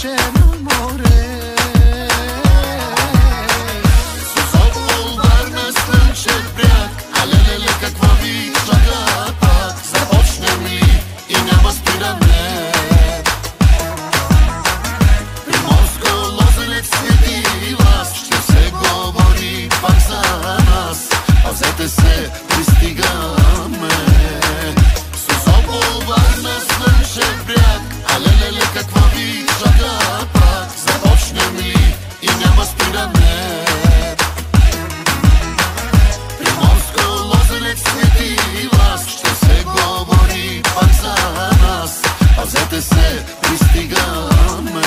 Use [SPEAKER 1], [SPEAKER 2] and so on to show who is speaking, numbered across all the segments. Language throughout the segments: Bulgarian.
[SPEAKER 1] Черно море. Созопол, Варна, Слънчев бряг, а леле, какво ви чака пак? Започнем ли и няма спиране? Приморско, Лозенец, Свети Влас, ще се говори пак за нас. Пазете се, пристигаме. Созопол, Варна, Слънчев бряг, а леле, какво ви чака пак? Започнем ли и няма спиране? Приморско, Лозенец, Свети Влас, ще се говори пак за нас. Пазете се, пристигаме.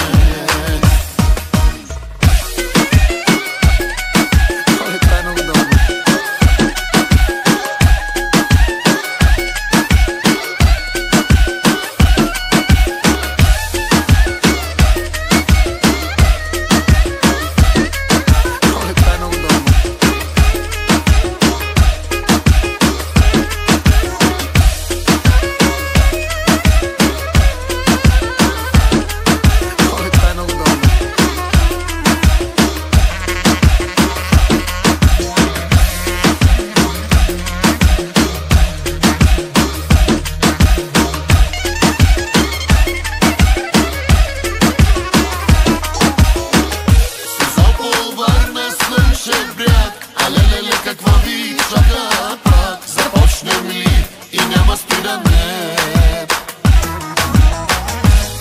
[SPEAKER 1] Какво ви чака пак? Започнем ли и няма спиране?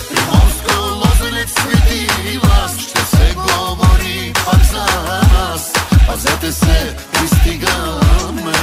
[SPEAKER 1] Приморско, Лозенец, Свети Влас, ще се говори пак за нас. Пазете се, пристигаме.